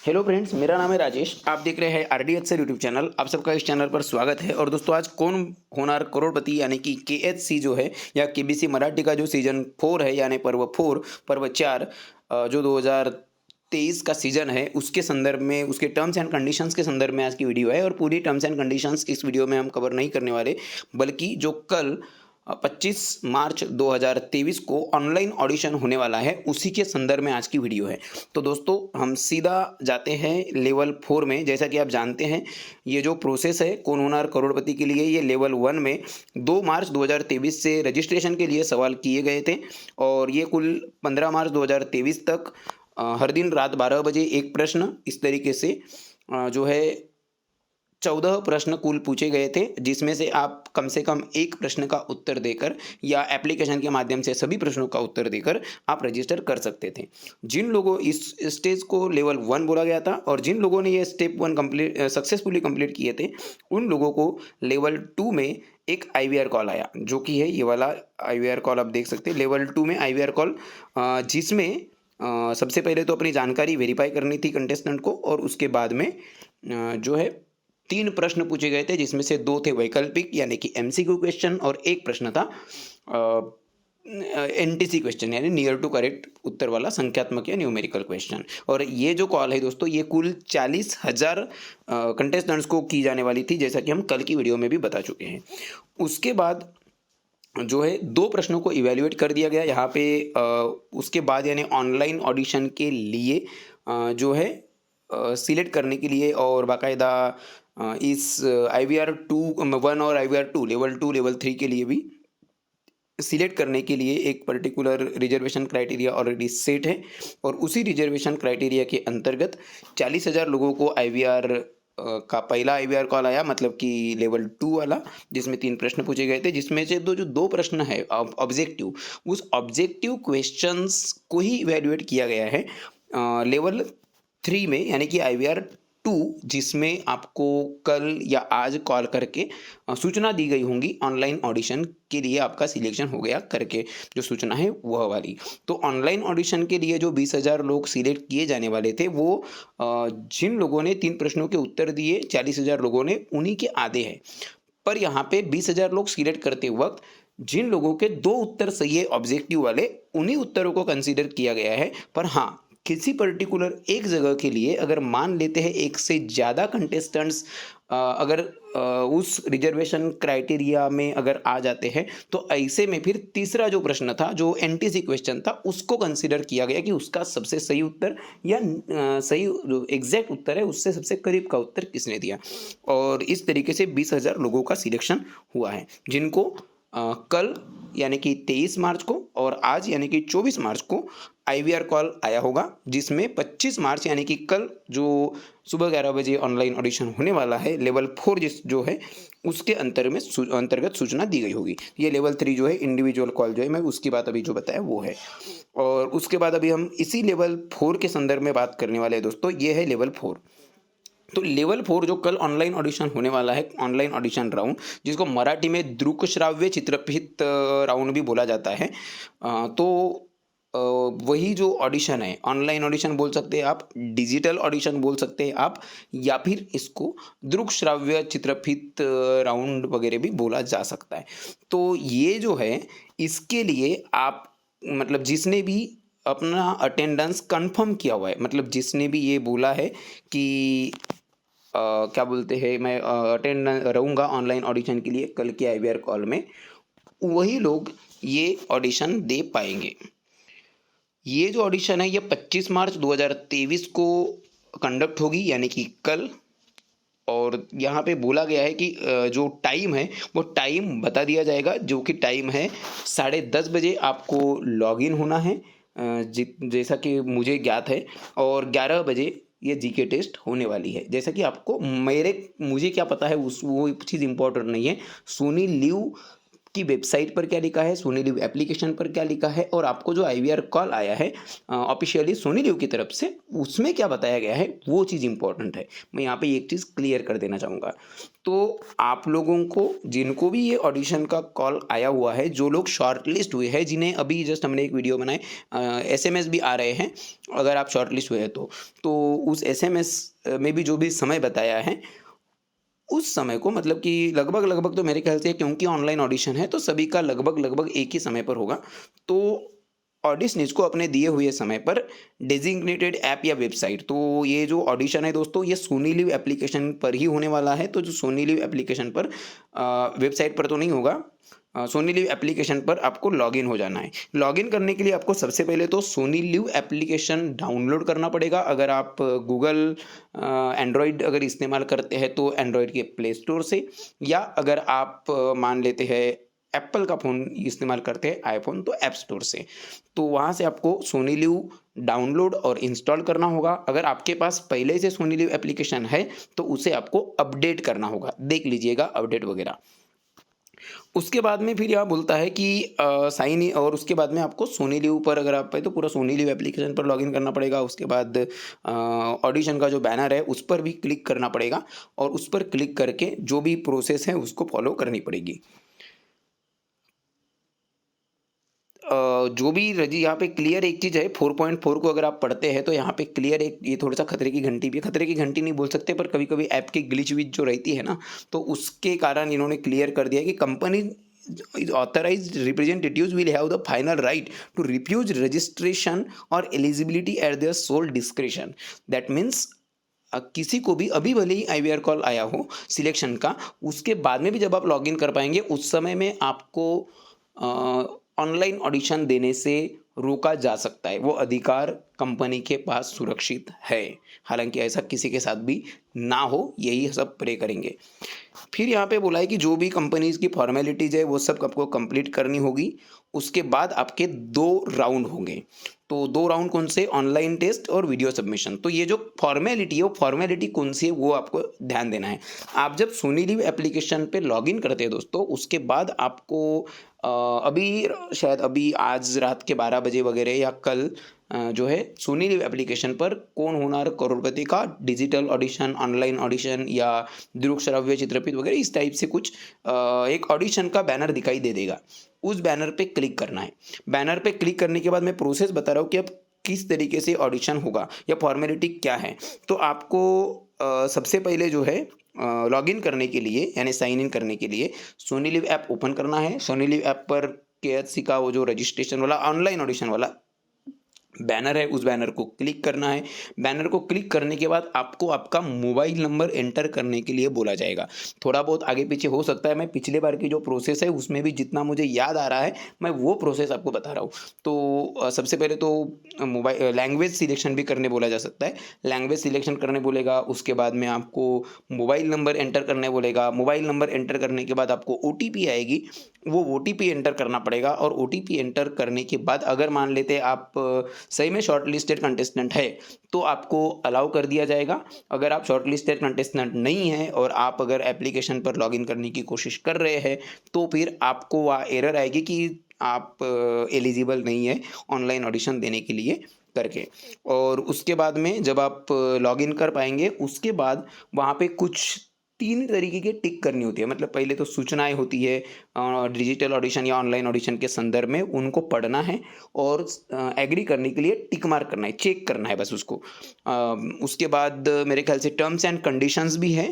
Hello friends, मेरा नाम है राजेश। आप देख रहे हैं आरडीएच सर यूट्यूब चैनल। आप सबका इस चैनल पर स्वागत है। और दोस्तों, आज कौन होनार करोड़पति यानी कि केएचसी जो है या केबीसी मराठी का जो सीजन 4 है यानी पर्व 4 पर्व 4 जो 2023 का सीजन है उसके संदर्भ में, उसके टर्म्स एंड कंडीशंस के संदर्भ में आज की वीडियो है। और पूरी टर्म्स एंड कंडीशंस इस वीडियो में हम कवर नहीं करने वाले, बल्कि जो कल 25 मार्च 2023 को ऑनलाइन ऑडिशन होने वाला है उसी के संदर्भ में आज की वीडियो है। तो दोस्तों, हम सीधा जाते हैं लेवल 4 में। जैसा कि आप जानते हैं, ये जो प्रोसेस है कौन होनार करोड़पति के लिए, ये लेवल 1 में 2 मार्च 2023 से रजिस्ट्रेशन के लिए सवाल किए गए थे। और ये कुल 15 मार्च 2023 तक हर दिन रात 12 बजे एक प्रश्न, इस तरीके से जो है 14 प्रश्न कुल पूछे गए थे, जिसमें से आप कम से कम एक प्रश्न का उत्तर देकर या एप्लीकेशन के माध्यम से सभी प्रश्नों का उत्तर देकर आप रजिस्टर कर सकते थे। जिन लोगों इस स्टेज को लेवल 1 बोला गया था और जिन लोगों ने ये स्टेप 1 कंप्लीट सक्सेसफुली कंप्लीट किए थे, उन लोगों को लेवल 2 में एक आईवीआर कॉल आया, जो कि है ये वाला आईवीआर कॉल। आप देख सकते हैं लेवल 2 में आईवीआर कॉल, जिसमें सबसे पहले तो अपनी जानकारी वेरीफाई करनी थी कंटेस्टेंट को, और उसके बाद में जो है 3 प्रश्न पूछे गए थे, जिसमें से 2 थे वैकल्पिक यानी कि एमसीक्यू क्वेश्चन और एक प्रश्न था एनटीसी क्वेश्चन यानी नियर टू करेक्ट उत्तर वाला संख्यात्मक या न्यूमेरिकल क्वेश्चन। और ये जो कॉल है दोस्तों, ये कुल 40,000 कंटेस्टेंट्स को की जाने वाली थी, जैसा कि हम कल की वीडियो में भी बता चुके हैं। उसके बाद जो है 2 प्रश्नों को इवेल्युएट कर दिया गया यहाँ पे। उसके बाद यानी ऑनलाइन ऑडिशन के लिए जो है सिलेक्ट करने के लिए और बाकायदा इस IVR 1 और IVR 2 लेवल 2 लेवल 3 के लिए भी सिलेक्ट करने के लिए एक particular reservation criteria already set है। और उसी रिजर्वेशन क्राइटेरिया के अंतर्गत 40,000 लोगों को IVR का पहला IVR कॉल आया, मतलब कि लेवल 2 वाला, जिसमें 3 प्रश्न पूछे गए थे, जिसमें से जो 2 प्रश्न है ऑब्जेक्टिव, उस ऑब्जेक्टिव क्वेश्चंस को ही इवेल्युएट किया गया है लेवल 3 में यानी कि IVR 2, जिसमें आपको कल या आज कॉल करके सूचना दी गई होंगी ऑनलाइन ऑडिशन के लिए आपका सिलेक्शन हो गया करके, जो सूचना है वह वाली। तो ऑनलाइन ऑडिशन के लिए जो 20,000 लोग सिलेक्ट किए जाने वाले थे, वो जिन लोगों ने 3 प्रश्नों के उत्तर दिए, 40,000 लोगों ने, उन्हीं के आधे हैं। पर यहाँ पे 20,000 लोग सिलेक्ट करते वक्त जिन लोगों के 2 उत्तर सही है ऑब्जेक्टिव वाले, उन्हीं उत्तरों को कंसीडर किया गया है। पर हाँ, किसी पर्टिकुलर एक जगह के लिए अगर मान लेते हैं एक से ज़्यादा कंटेस्टेंट्स अगर उस रिजर्वेशन क्राइटेरिया में अगर आ जाते हैं, तो ऐसे में फिर तीसरा जो प्रश्न था, जो एनटीसी क्वेश्चन था, उसको कंसीडर किया गया कि उसका सबसे सही उत्तर या सही जो एग्जैक्ट उत्तर है उससे सबसे करीब का उत्तर किसने दिया। और इस तरीके से 20,000 लोगों का सिलेक्शन हुआ है, जिनको कल यानी कि 23 मार्च को और आज यानी कि 24 मार्च को IVR कॉल आया होगा, जिसमें 25 मार्च यानी कि कल जो सुबह 11 बजे ऑनलाइन ऑडिशन होने वाला है लेवल 4 जो है उसके अंतर्गत सूचना दी गई होगी। ये लेवल 3 जो है इंडिविजुअल कॉल जो है, मैं उसकी बात अभी जो बताया वो है। और उसके बाद अभी हम इसी लेवल 4 के संदर्भ में बात करने वाले हैं दोस्तों। ये है लेवल 4। तो लेवल 4 जो कल ऑनलाइन ऑडिशन होने वाला है, ऑनलाइन ऑडिशन राउंड, जिसको मराठी में दृक श्राव्य चित्रफित राउंड भी बोला जाता है। तो वही जो ऑडिशन है, ऑनलाइन ऑडिशन बोल सकते हैं आप, डिजिटल ऑडिशन बोल सकते हैं आप, या फिर इसको दृक श्राव्य चित्रफित राउंड वगैरह भी बोला जा सकता है। तो ये जो है, इसके लिए आप मतलब जिसने भी अपना अटेंडेंस कंफर्म किया हुआ है, मतलब जिसने भी ये बोला है कि क्या बोलते हैं, मैं अटेंड रहूँगा ऑनलाइन ऑडिशन के लिए कल के IVR कॉल में, वही लोग ये ऑडिशन दे पाएंगे। ये जो ऑडिशन है ये 25 मार्च 2023 को कंडक्ट होगी, यानी कि कल। और यहाँ पे बोला गया है कि जो टाइम है वो टाइम बता दिया जाएगा, जो कि टाइम है 10:30 बजे आपको लॉगिन होना है, जैसा कि मुझे ज्ञात है। और 11 बजे ये जीके टेस्ट होने वाली है, जैसा कि आपको मुझे क्या पता है वो चीज़ इम्पोर्टेंट नहीं है। सोनी लिव कि वेबसाइट पर क्या लिखा है, सोनी लिव एप्लीकेशन पर क्या लिखा है, और आपको जो IVR कॉल आया है ऑफिशियली सोनी लिव की तरफ से, उसमें क्या बताया गया है, वो चीज़ इंपॉर्टेंट है। मैं यहाँ पे एक चीज़ क्लियर कर देना चाहूँगा। तो आप लोगों को जिनको भी ये ऑडिशन का कॉल आया हुआ है, जो लोग शॉर्टलिस्ट हुए हैं, जिन्हें अभी जस्ट हमने एक वीडियो बनाए, SMS भी आ रहे हैं अगर आप शॉर्टलिस्ट हुए हैं तो उस SMS में भी जो भी समय बताया है, उस समय को मतलब कि लगभग तो मेरे ख्याल से, क्योंकि ऑनलाइन ऑडिशन है तो सभी का लगभग एक ही समय पर होगा। तो ऑडिशनिस्ट को अपने दिए हुए समय पर डेजिग्नेटेड ऐप या वेबसाइट, तो ये जो ऑडिशन है दोस्तों, ये सोनी लिव एप्लीकेशन पर ही होने वाला है। तो जो सोनी लिव एप्लीकेशन पर, वेबसाइट पर तो नहीं होगा, सोनी लिव एप्लीकेशन पर आपको लॉगिन हो जाना है। लॉगिन करने के लिए आपको सबसे पहले तो सोनी लिव एप्लीकेशन डाउनलोड करना पड़ेगा। अगर आप गूगल एंड्रॉयड अगर इस्तेमाल करते हैं तो एंड्रॉयड के प्ले स्टोर से, या अगर आप मान लेते हैं एप्पल का फ़ोन इस्तेमाल करते हैं, आईफोन, तो ऐप स्टोर से, तो वहाँ से आपको सोनी लिव डाउनलोड और इंस्टॉल करना होगा। अगर आपके पास पहले से सोनी लिव एप्लीकेशन है तो उसे आपको अपडेट करना होगा, देख लीजिएगा अपडेट वगैरह। उसके बाद में फिर यहाँ बोलता है कि साइन इन, और उसके बाद में आपको सोनी लिव पर अगर आप है तो पूरा सोनी लिव एप्लीकेशन पर लॉगिन करना पड़ेगा। उसके बाद ऑडिशन का जो बैनर है उस पर भी क्लिक करना पड़ेगा, और उस पर क्लिक करके जो भी प्रोसेस है उसको फॉलो करनी पड़ेगी। जो भी रजी यहाँ पे क्लियर एक चीज़ है, 4.4 को अगर आप पढ़ते हैं तो यहाँ पे क्लियर एक ये थोड़ा सा खतरे की घंटी भी है। खतरे की घंटी नहीं बोल सकते, पर कभी कभी ऐप की ग्लिच विच जो रहती है ना, तो उसके कारण इन्होंने क्लियर कर दिया कि company authorized representatives will have the final right to refuse registration or eligibility at their sole discretion. That means किसी को भी अभी भले ही IVR कॉल आया हो सिलेक्शन का, उसके बाद में भी जब आप लॉगिन कर पाएंगे, उस समय में आपको ऑनलाइन ऑडिशन देने से रोका जा सकता है। वो अधिकार कंपनी के पास सुरक्षित है, हालांकि ऐसा किसी के साथ भी ना हो, यही सब प्रे करेंगे। फिर यहाँ पे बोला है कि जो भी कंपनीज की फॉर्मेलिटीज है वो सब आपको कंप्लीट करनी होगी। उसके बाद आपके 2 राउंड होंगे। तो 2 राउंड कौन से, ऑनलाइन टेस्ट और वीडियो सबमिशन। तो ये जो फॉर्मेलिटी है, वो फॉर्मेलिटी कौन सी है वो आपको ध्यान देना है। आप जब सोनी लिव एप्लीकेशन पे लॉगिन करते हैं दोस्तों, उसके बाद आपको अभी शायद अभी आज रात के 12 बजे वगैरह या कल जो है सोनी लिव एप्लीकेशन पर कौन होणार करोड़पति का डिजिटल ऑडिशन, ऑनलाइन ऑडिशन या दृक श्राव्य चित्रपित वगैरह इस टाइप से कुछ एक ऑडिशन का बैनर दिखाई दे देगा। उस बैनर पे क्लिक करना है। बैनर पे क्लिक करने के बाद मैं प्रोसेस बता रहा हूँ कि अब किस तरीके से ऑडिशन होगा या फॉर्मेलिटी क्या है। तो आपको सबसे पहले जो है लॉगिन करने के लिए यानी साइन इन करने के लिए सोनी लिव ऐप ओपन करना है। सोनी लिव ऐप पर KHC का वो जो रजिस्ट्रेशन वाला ऑनलाइन ऑडिशन वाला बैनर है, उस बैनर को क्लिक करना है। बैनर को क्लिक करने के बाद आपको आपका मोबाइल नंबर एंटर करने के लिए बोला जाएगा। थोड़ा बहुत आगे पीछे हो सकता है, मैं पिछले बार की जो प्रोसेस है उसमें भी जितना मुझे याद आ रहा है मैं वो प्रोसेस आपको बता रहा हूँ। तो सबसे पहले तो मोबाइल लैंग्वेज सिलेक्शन भी करने बोला जा सकता है, लैंग्वेज सिलेक्शन करने बोलेगा। उसके बाद में आपको मोबाइल नंबर एंटर करने बोलेगा। मोबाइल नंबर एंटर करने के बाद आपको OTP आएगी, वो OTP एंटर करना पड़ेगा। और OTP एंटर करने के बाद अगर मान लेते आप सही में शॉर्ट लिस्टेड कंटेस्टेंट है तो आपको अलाउ कर दिया जाएगा। अगर आप शॉर्ट लिस्टेड कंटेस्टेंट नहीं है और आप अगर एप्लीकेशन पर लॉगिन करने की कोशिश कर रहे हैं तो फिर आपको वह एरर आएगी कि आप एलिजिबल नहीं है ऑनलाइन ऑडिशन देने के लिए करके। और उसके बाद में जब आप लॉगिन कर पाएंगे उसके बाद वहाँ पे कुछ 3 तरीके की टिक करनी होती है। मतलब पहले तो सूचनाएं होती है डिजिटल ऑडिशन या ऑनलाइन ऑडिशन के संदर्भ में, उनको पढ़ना है और एग्री करने के लिए टिक मार्क करना है, चेक करना है बस उसको। उसके बाद मेरे ख्याल से टर्म्स एंड कंडीशंस भी है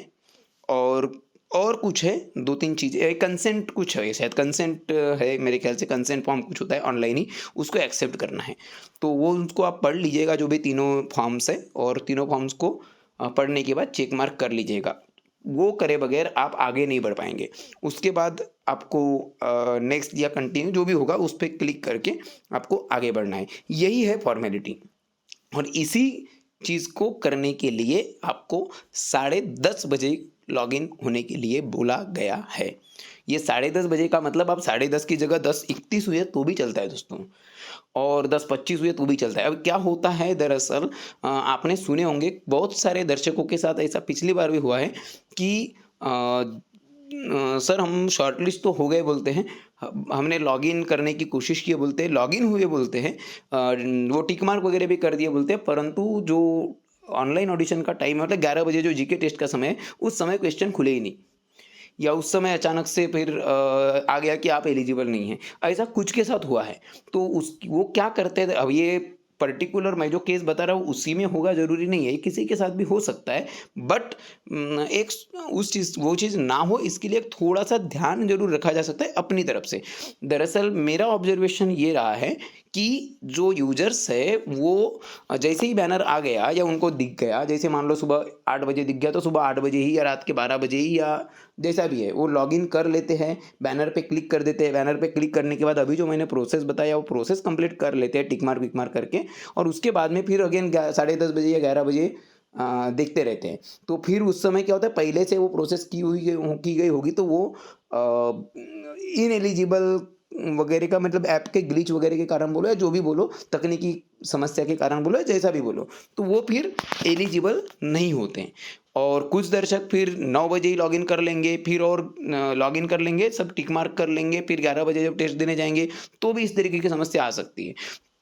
और कुछ है 2-3 चीज़ें, कंसेंट कुछ है, शायद कंसेंट है मेरे ख्याल से, कंसेंट फॉर्म कुछ होता है ऑनलाइन ही, उसको एक्सेप्ट करना है। तो वो उसको आप पढ़ लीजिएगा जो भी तीनों फॉर्म्स है, और तीनों फॉर्म्स को पढ़ने के बाद चेक मार्क कर लीजिएगा। वो करे बगैर आप आगे नहीं बढ़ पाएंगे। उसके बाद आपको नेक्स्ट या कंटिन्यू जो भी होगा उस पर क्लिक करके आपको आगे बढ़ना है। यही है फॉर्मेलिटी। और इसी चीज़ को करने के लिए आपको 10:30 बजे लॉगिन होने के लिए बोला गया है। ये 10:30 बजे का मतलब आप 10:30 की जगह 10:31 हुए तो भी चलता है दोस्तों, और 10:25 हुए तो भी चलता है। अब क्या होता है दरअसल, आपने सुने होंगे बहुत सारे दर्शकों के साथ ऐसा पिछली बार भी हुआ है कि सर हम शॉर्टलिस्ट तो हो गए बोलते हैं, हमने लॉगिन करने की कोशिश की बोलते हैं, लॉगिन हुए बोलते हैं, वो टिक मार्क वगैरह भी कर दिए बोलते हैं, परंतु जो ऑनलाइन ऑडिशन का टाइम है मतलब 11 बजे जो जीके टेस्ट का समय है, उस समय क्वेश्चन खुले ही नहीं, या उस समय अचानक से फिर आ गया कि आप एलिजिबल नहीं हैं। ऐसा कुछ के साथ हुआ है। तो उस वो क्या करते थे, अब ये पर्टिकुलर मैं जो केस बता रहा हूँ उसी में होगा ज़रूरी नहीं है, किसी के साथ भी हो सकता है। बट एक उस चीज़ वो चीज़ ना हो इसके लिए थोड़ा-सा ध्यान ज़रूर रखा जा सकता है अपनी तरफ से। दरअसल मेरा ऑब्ज़र्वेशन ये रहा है कि जो यूज़र्स है वो जैसे ही बैनर आ गया या उनको दिख गया, जैसे मान लो सुबह 8 बजे दिख गया तो सुबह 8 बजे ही या रात के 12 बजे ही या जैसा भी है, वो लॉगिन कर लेते हैं, बैनर पे क्लिक कर देते हैं। बैनर पे क्लिक करने के बाद अभी जो मैंने प्रोसेस बताया वो प्रोसेस कंप्लीट कर लेते हैं टिक मार्क विक मार्क करके, और उसके बाद में फिर अगेन 10:30 बजे या 11 बजे देखते रहते हैं। तो फिर उस समय क्या होता है, पहले से वो प्रोसेस की गई होगी तो वो इनएलिजिबल वगैरह का मतलब ऐप के ग्लिच वगैरह के कारण बोलो या जो भी बोलो, तकनीकी समस्या के कारण बोलो या जैसा भी बोलो, तो वो फिर एलिजिबल नहीं होते हैं। और कुछ दर्शक फिर 9 बजे ही लॉगिन कर लेंगे, फिर और लॉगिन कर लेंगे, सब टिक मार्क कर लेंगे, फिर 11 बजे जब टेस्ट देने जाएँगे, तो भी इस तरीके की समस्या आ सकती है।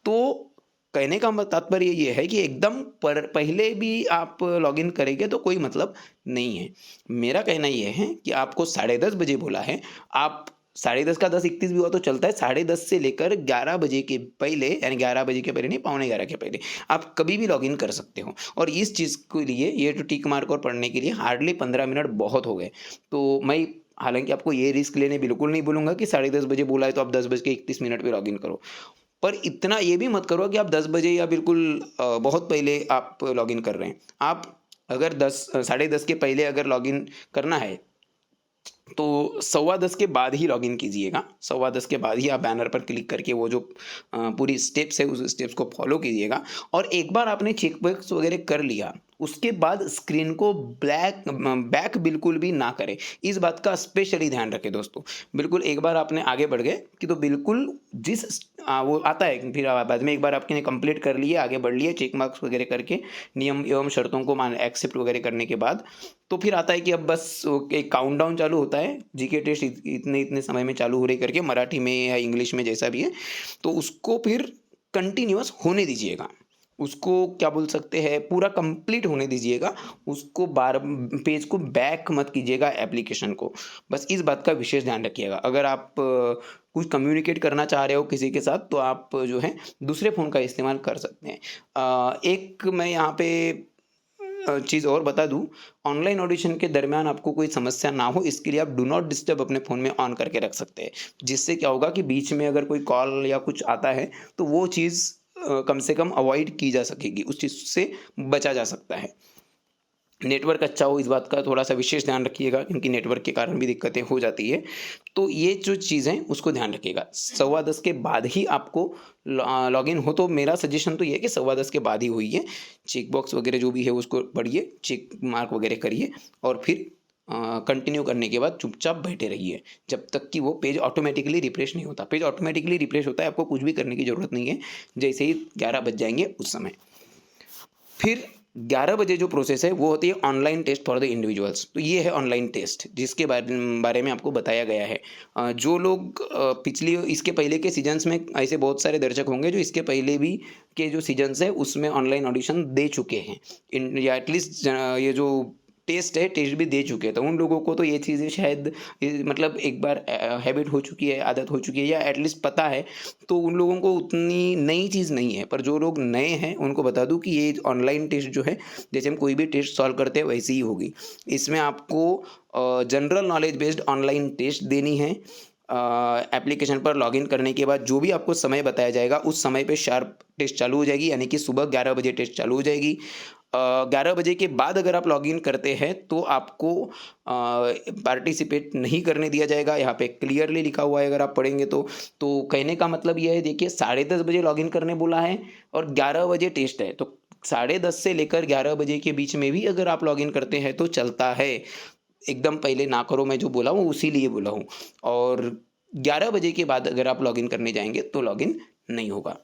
तो कहने का तात्पर्य ये है कि एकदम पहले भी आप लॉगिन करेंगे तो कोई मतलब नहीं है। मेरा कहना ये है कि आपको 10:30 बजे बोला है, आप 10:30 का 10:31 भी हुआ तो चलता है, 10:30 से लेकर 11 बजे के पहले, यानी 11 बजे के पहले नहीं, पौने 11 के पहले आप कभी भी लॉगिन कर सकते हो। और इस चीज़ के लिए ये तो टिक मार्क और पढ़ने के लिए हार्डली 15 मिनट बहुत हो गए। तो मैं हालाँकि आपको ये रिस्क लेने बिल्कुल नहीं बोलूँगा कि 10:30 बजे बोला है तो आप 10:31 पे लॉगिन करो। पर इतना ये भी मत करो कि आप 10 बजे या बिल्कुल बहुत पहले आप लॉगिन कर रहे हैं। आप अगर 10 के पहले अगर लॉगिन करना है तो 10:15 के बाद ही लॉगिन कीजिएगा। 10:15 के बाद ही आप बैनर पर क्लिक करके वो जो पूरी स्टेप्स है उस स्टेप्स को फॉलो कीजिएगा। और एक बार आपने चेक बॉक्स वगैरह कर लिया, उसके बाद स्क्रीन को बैक बिल्कुल भी ना करें। इस बात का स्पेशली ध्यान रखें दोस्तों। बिल्कुल एक बार आपने आगे बढ़ गए कि तो बिल्कुल वो आता है फिर बाद में, एक बार आपने कंप्लीट कर लिए, आगे बढ़ लिए, चेक मार्क्स वगैरह करके नियम एवं शर्तों को मान एक्सेप्ट वगैरह करने के बाद, तो फिर आता है कि अब बस एक काउंटडाउन चालू होता है, जीके टेस्ट इतने इतने समय में चालू हो रही करके, मराठी में या इंग्लिश में जैसा भी है, तो उसको फिर कंटिन्यूअस होने दीजिएगा। उसको क्या बोल सकते हैं, पूरा कंप्लीट होने दीजिएगा। उसको बार पेज को बैक मत कीजिएगा एप्लीकेशन को। बस इस बात का विशेष ध्यान रखिएगा। अगर आप कुछ कम्युनिकेट करना चाह रहे हो किसी के साथ तो आप जो है दूसरे फ़ोन का इस्तेमाल कर सकते हैं। एक मैं यहाँ पे चीज़ और बता दूँ, ऑनलाइन ऑडिशन के दरमियान आपको कोई समस्या ना हो इसके लिए आप डू नॉट डिस्टर्ब अपने फ़ोन में ऑन करके रख सकते हैं। जिससे क्या होगा कि बीच में अगर कोई कॉल या कुछ आता है तो वो चीज़ कम से कम अवॉइड की जा सकेगी, उस चीज़ से बचा जा सकता है। नेटवर्क अच्छा हो इस बात का थोड़ा-सा विशेष ध्यान रखिएगा, क्योंकि नेटवर्क के कारण भी दिक्कतें हो जाती है। तो ये जो चीज़ है उसको ध्यान रखिएगा। 10:15 के बाद ही आपको लॉगिन हो, तो मेरा सजेशन तो ये है कि 10:15 के बाद ही होइए। चेक बॉक्स वगैरह जो भी है उसको पढ़िए, चेक मार्क वगैरह करिए और फिर कंटिन्यू करने के बाद चुपचाप बैठे रहिए, जब तक कि वो पेज ऑटोमैटिकली रिफ्रेश नहीं होता। पेज ऑटोमैटिकली रिफ्रेश होता है, आपको कुछ भी करने की ज़रूरत नहीं है, जैसे ही 11 बज जाएँगे उस समय। फिर 11 बजे जो प्रोसेस है वो होती है online test for the individuals. तो ये है ऑनलाइन टेस्ट जिसके बारे में आपको बताया गया है। जो लोग पिछली इसके पहले के सीजन्स में ऐसे बहुत सारे दर्शक होंगे जो इसके पहले भी के जो सीजन्स है उसमें ऑनलाइन ऑडिशन दे चुके हैं, या एटलीस्ट ये जो टेस्ट है टेस्ट भी दे चुके हैं। तो उन लोगों को तो ये चीज़ें शायद मतलब एक बार हैबिट हो चुकी है, आदत हो चुकी है, या एटलीस्ट पता है, तो उन लोगों को उतनी नई चीज़ नहीं है। पर जो लोग नए हैं उनको बता दूं कि ये ऑनलाइन टेस्ट जो है, जैसे हम कोई भी टेस्ट सॉल्व करते हैं वैसी ही होगी। इसमें आपको general knowledge based online test देनी है। एप्लीकेशन पर लॉगिन करने के बाद जो भी आपको समय बताया जाएगा उस समय पे शार्प टेस्ट चालू हो जाएगी, यानी कि सुबह 11 बजे टेस्ट चालू हो जाएगी। 11 बजे के बाद अगर आप लॉगिन करते हैं तो आपको पार्टिसिपेट नहीं करने दिया जाएगा। यहाँ पे क्लियरली लिखा हुआ है, अगर आप पढ़ेंगे तो कहने का मतलब ये है, देखिए 10:30 बजे लॉगिन करने बोला है और 11 बजे टेस्ट है, तो 10:30 से लेकर 11 बजे के बीच में भी अगर आप लॉगिन करते हैं तो चलता है। एकदम पहले ना करो, मैं जो बोला हूँ उसी लिए बोला हूँ। और 11 बजे के बाद अगर आप लॉगिन करने जाएंगे तो लॉगिन नहीं होगा।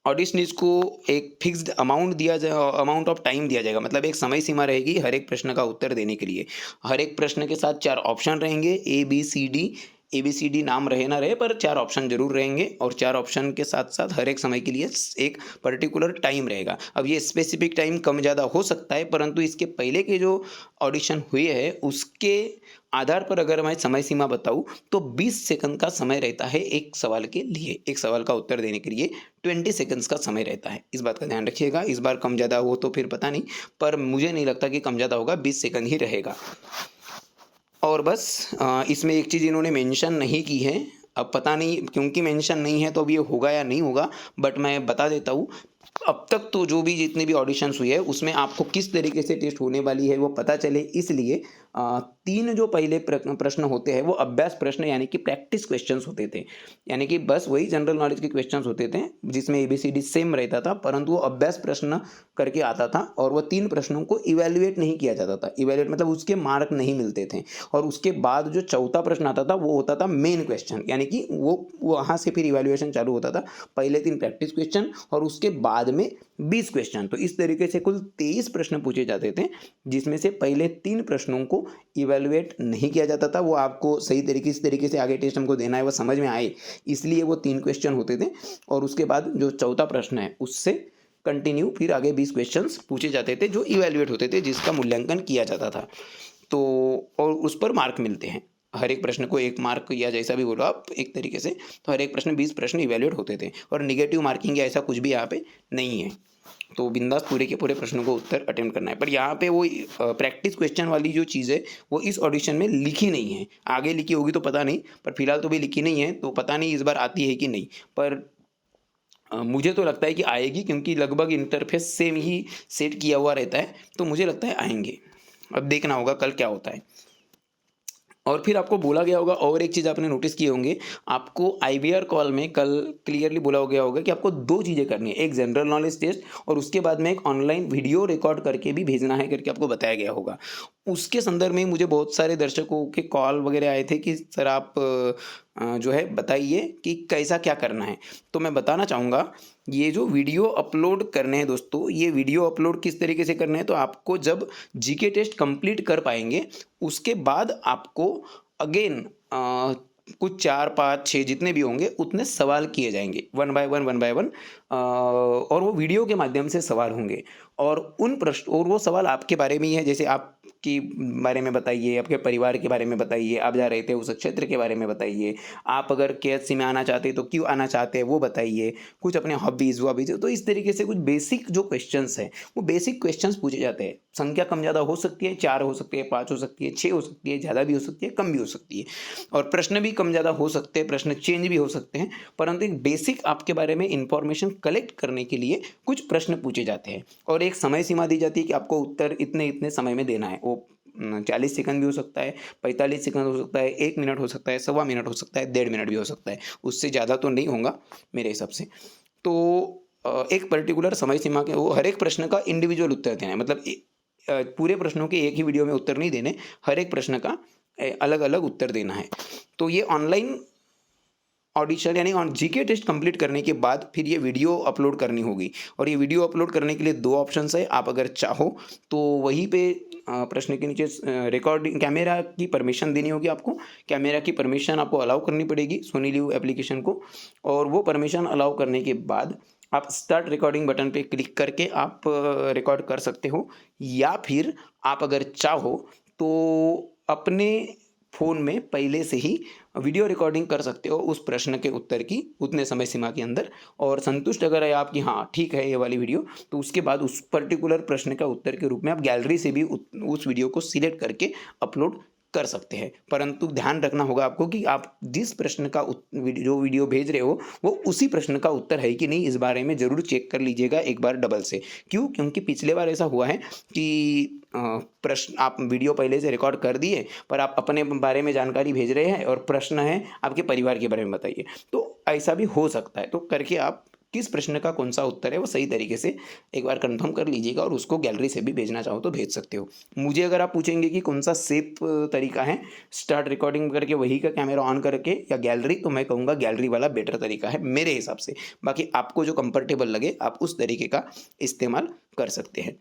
ऑडिशनिस्ट को एक फिक्स्ड अमाउंट ऑफ टाइम दिया जाएगा, मतलब एक समय सीमा रहेगी हर एक प्रश्न का उत्तर देने के लिए। हर एक प्रश्न के साथ 4 ऑप्शन रहेंगे, A B C D, ABCD नाम रहे ना रहे, पर 4 ऑप्शन जरूर रहेंगे और 4 ऑप्शन के साथ साथ हर एक समय के लिए एक पर्टिकुलर टाइम रहेगा। अब ये स्पेसिफिक टाइम कम ज़्यादा हो सकता है, परंतु इसके पहले के जो ऑडिशन हुए हैं उसके आधार पर अगर मैं समय सीमा बताऊं तो 20 सेकंड का समय रहता है एक सवाल के लिए। एक सवाल का उत्तर देने के लिए 20 सेकंड्स का समय रहता है। इस बात का ध्यान रखिएगा। इस बार कम ज़्यादा हो तो फिर पता नहीं, पर मुझे नहीं लगता कि कम ज़्यादा होगा, 20 सेकंड ही रहेगा। और बस इसमें एक चीज़ इन्होंने मेंशन नहीं की है। अब पता नहीं क्योंकि मेंशन नहीं है तो अब ये होगा या नहीं होगा, बट मैं बता देता हूँ। अब तक तो जो भी जितने भी ऑडिशंस हुए हैं उसमें आपको किस तरीके से टेस्ट होने वाली है वो पता चले, इसलिए 3 जो पहले प्रश्न होते हैं वो अभ्यास प्रश्न यानी कि प्रैक्टिस क्वेश्चंस होते थे। यानी कि बस वही जनरल नॉलेज के क्वेश्चंस होते थे जिसमें ABCD सेम रहता था, परंतु वो अभ्यास प्रश्न करके आता था और वो 3 प्रश्नों को इवेल्युएट नहीं किया जाता था। इवेल्युएट मतलब उसके मार्क नहीं मिलते थे। और उसके बाद जो चौथा प्रश्न आता था वो होता था मेन क्वेश्चन, यानी कि वो वहाँ से फिर इवेल्युएशन चालू होता था। पहले 3 प्रैक्टिस क्वेश्चन और उसके बाद में 20 क्वेश्चन। तो इस तरीके से कुल 23 प्रश्न पूछे जाते थे, जिसमें से पहले 3 प्रश्नों को इवेल्युएट नहीं किया जाता था। वो आपको सही तरीके इस तरीके से आगे टेस्ट हमको देना है वो समझ में आए, इसलिए वो 3 क्वेश्चन होते थे। और उसके बाद जो चौथा प्रश्न है उससे कंटिन्यू फिर आगे 20 क्वेश्चंस पूछे जाते थे जो इवेल्युएट होते थे, जिसका मूल्यांकन किया जाता था। तो और उस पर मार्क मिलते हैं। हर एक प्रश्न को 1 मार्क या जैसा भी बोलो आप एक तरीके से, तो हर एक प्रश्न 20 प्रश्न इवेल्युएट होते थे और निगेटिव मार्किंग या ऐसा कुछ भी यहाँ पे नहीं है। तो बिंदास पूरे के पूरे प्रश्नों को उत्तर अटेम्प्ट करना है। पर यहाँ पे वो प्रैक्टिस क्वेश्चन वाली जो चीज़ है वो इस ऑडिशन में लिखी नहीं है। आगे लिखी होगी तो पता नहीं, पर फिलहाल तो भी लिखी नहीं है, तो पता नहीं इस बार आती है कि नहीं। पर मुझे तो लगता है कि आएगी, क्योंकि लगभग इंटरफेस सेम ही सेट किया हुआ रहता है, तो मुझे लगता है आएंगे। अब देखना होगा कल क्या होता है। और फिर आपको बोला गया होगा, और एक चीज़ आपने नोटिस किए होंगे, आपको IVR कॉल में कल क्लियरली बोला गया होगा कि आपको 2 चीज़ें करनी है, एक जनरल नॉलेज टेस्ट और उसके बाद में एक ऑनलाइन वीडियो रिकॉर्ड करके भी भेजना है करके आपको बताया गया होगा। उसके संदर्भ में मुझे बहुत सारे दर्शकों के कॉल वगैरह आए थे कि सर आप जो है बताइए कि कैसा क्या करना है। तो मैं बताना चाहूँगा, ये जो वीडियो अपलोड करने हैं दोस्तों, ये वीडियो अपलोड किस तरीके से करने हैं, तो आपको जब GK टेस्ट कंप्लीट कर पाएंगे उसके बाद आपको अगेन कुछ 4 5 6 जितने भी होंगे उतने सवाल किए जाएंगे, वन बाय वन और वो वीडियो के माध्यम से सवाल होंगे। और उन प्रश्न और वो सवाल आपके बारे में ही है, जैसे आपके बारे में बताइए, आपके परिवार के बारे में बताइए, आप जहाँ रहते हैं उस क्षेत्र के बारे में बताइए, आप अगर KHC में आना चाहते हैं तो क्यों आना चाहते हैं वो बताइए, कुछ अपने हॉबीज़। तो इस तरीके से कुछ बेसिक जो क्वेश्चंस हैं वो बेसिक क्वेश्चंस पूछे जाते हैं। संख्या कम ज़्यादा हो सकती है, 4 हो सकती है, 5 हो सकती है, 6 हो सकती है, ज़्यादा भी हो सकती है, कम भी हो सकती है। और प्रश्न भी कम ज़्यादा हो सकते हैं, प्रश्न चेंज भी हो सकते हैं, परंतु एक बेसिक आपके बारे में इंफॉर्मेशन कलेक्ट करने के लिए कुछ प्रश्न पूछे जाते हैं और एक समय सीमा दी जाती है कि आपको उत्तर इतने इतने समय में देना है। वो 40 सेकंड भी हो सकता है, 45 सेकंड हो सकता है, 1 मिनट हो सकता है, सवा मिनट हो सकता है, 1.5 मिनट भी हो सकता है, उससे ज़्यादा तो नहीं होगा मेरे हिसाब से। तो एक पर्टिकुलर समय सीमा के वो हर एक प्रश्न का इंडिविजुअल उत्तर देना है, मतलब पूरे प्रश्नों के एक ही वीडियो में उत्तर नहीं देने, हर एक प्रश्न का अलग अलग उत्तर देना है। तो ये ऑनलाइन ऑडिशन यानी GK टेस्ट कंप्लीट करने के बाद फिर ये वीडियो अपलोड करनी होगी। और ये वीडियो अपलोड करने के लिए 2 ऑप्शंस है। आप अगर चाहो तो वहीं पे प्रश्न के नीचे रिकॉर्डिंग कैमरा की परमिशन देनी होगी आपको। कैमरा की परमिशन आपको अलाउ करनी पड़ेगी सोनी लिव एप्लीकेशन को, और वो परमिशन अलाउ करने के बाद आप स्टार्ट रिकॉर्डिंग बटन पे क्लिक करके आप रिकॉर्ड कर सकते हो, या फिर आप अगर चाहो तो अपने फ़ोन में पहले से ही वीडियो रिकॉर्डिंग कर सकते हो उस प्रश्न के उत्तर की उतने समय सीमा के अंदर। और संतुष्ट अगर है आप कि हाँ ठीक है ये वाली वीडियो, तो उसके बाद उस पर्टिकुलर प्रश्न का उत्तर के रूप में आप गैलरी से भी उस वीडियो को सिलेक्ट करके अपलोड कर सकते हैं। परंतु ध्यान रखना होगा आपको कि आप जिस प्रश्न का जो वीडियो भेज रहे हो वो उसी प्रश्न का उत्तर है कि नहीं, इस बारे में ज़रूर चेक कर लीजिएगा एक बार डबल से। क्यों? क्योंकि पिछले बार ऐसा हुआ है कि प्रश्न आप वीडियो पहले से रिकॉर्ड कर दिए पर आप अपने बारे में जानकारी भेज रहे हैं और प्रश्न है आपके परिवार के बारे में बताइए, तो ऐसा भी हो सकता है। तो करके आप किस प्रश्न का कौन सा उत्तर है वो सही तरीके से एक बार कंफर्म कर लीजिएगा और उसको गैलरी से भी भेजना चाहो तो भेज सकते हो। मुझे अगर आप पूछेंगे कि कौन सा सेफ तरीका है स्टार्ट रिकॉर्डिंग करके वही का कैमरा ऑन करके या गैलरी, तो मैं कहूँगा गैलरी वाला बेटर तरीका है मेरे हिसाब से। बाकी आपको जो कंफर्टेबल लगे आप उस तरीके का इस्तेमाल कर सकते हैं।